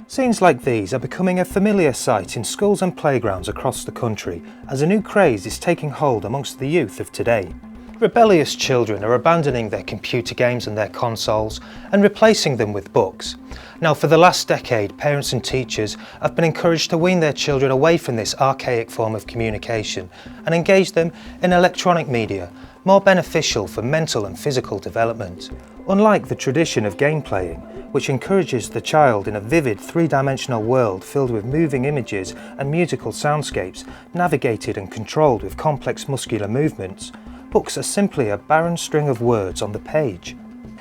Scenes like these are becoming a familiar sight in schools and playgrounds across the country as a new craze is taking hold amongst the youth of today. Rebellious children are abandoning their computer games and their consoles and replacing them with books. Now, for the last decade, parents and teachers have been encouraged to wean their children away from this archaic form of communication and engage them in electronic media, more beneficial for mental and physical development. Unlike the tradition of game playing, which encourages the child in a vivid three-dimensional world filled with moving images and musical soundscapes, navigated and controlled with complex muscular movements, books are simply a barren string of words on the page.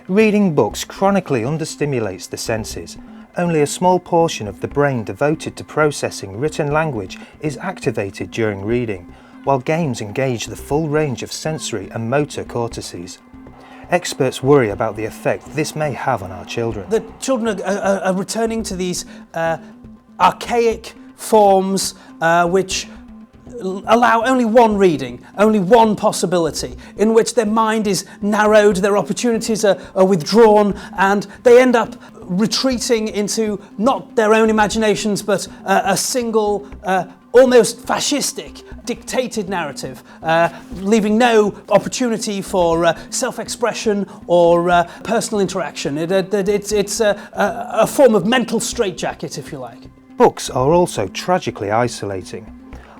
Reading books chronically understimulates the senses. Only a small portion of the brain devoted to processing written language is activated during reading, while games engage the full range of sensory and motor cortices. Experts worry about the effect this may have on our children. The children are returning to these archaic forms which allow only one reading, only one possibility, in which their mind is narrowed, their opportunities are withdrawn, and they end up retreating into not their own imaginations, but a single, almost fascistic, dictated narrative, leaving no opportunity for self-expression or personal interaction. It's a form of mental straitjacket, if you like. Books are also tragically isolating.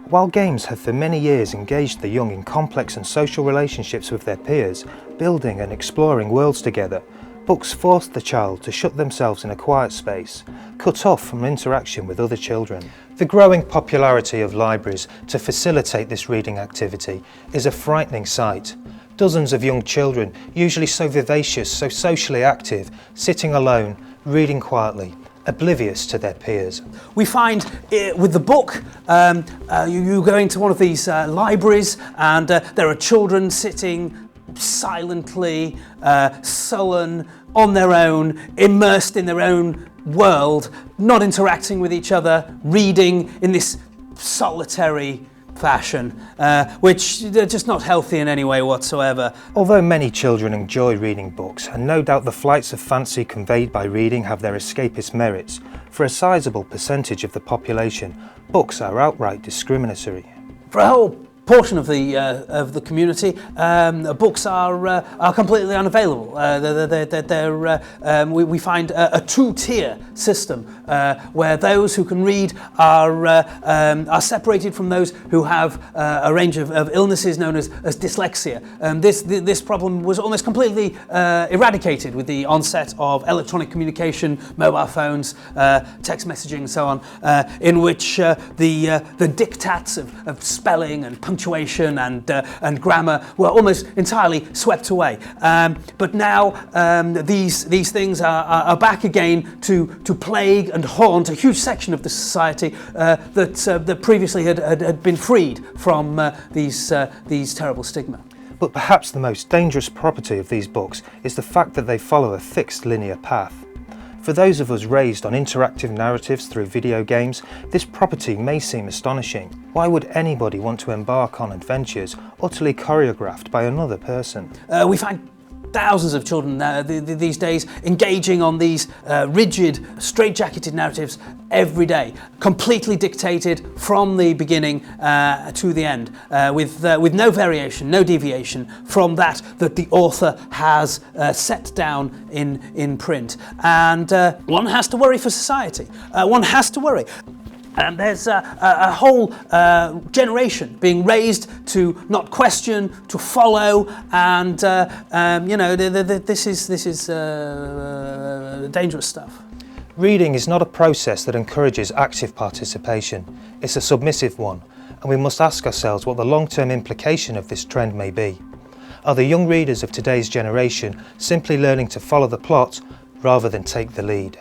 While games have for many years engaged the young in complex and social relationships with their peers, building and exploring worlds together, books force the child to shut themselves in a quiet space, cut off from interaction with other children. The growing popularity of libraries to facilitate this reading activity is a frightening sight. Dozens of young children, usually so vivacious, so socially active, sitting alone, reading quietly, oblivious to their peers. We find with the book, you go into one of these libraries and there are children sitting silently, sullen, on their own, immersed in their own world, not interacting with each other, reading in this solitary fashion, which are just not healthy in any way whatsoever. Although many children enjoy reading books, and no doubt the flights of fancy conveyed by reading have their escapist merits, for a sizable percentage of the population, books are outright discriminatory. For a whole portion of the community, books are completely unavailable. We find a two-tier system where those who can read are separated from those who have a range of illnesses known as dyslexia. This problem was almost completely eradicated with the onset of electronic communication, mobile phones, text messaging, and so on, in which the diktats of spelling and punctuation and grammar were almost entirely swept away. But now these things are back again to plague and haunt a huge section of the society that previously had been freed from these terrible stigma. But perhaps the most dangerous property of these books is the fact that they follow a fixed linear path. For those of us raised on interactive narratives through video games, this property may seem astonishing. Why would anybody want to embark on adventures utterly choreographed by another person? We find thousands of children these days engaging on these rigid, straitjacketed narratives every day, completely dictated from the beginning to the end, with no variation, no deviation from that the author has set down in print. And one has to worry for society. One has to worry. And there's a whole generation being raised to not question, to follow, and this is dangerous stuff. Reading is not a process that encourages active participation. It's a submissive one, and we must ask ourselves what the long-term implication of this trend may be. Are the young readers of today's generation simply learning to follow the plot rather than take the lead?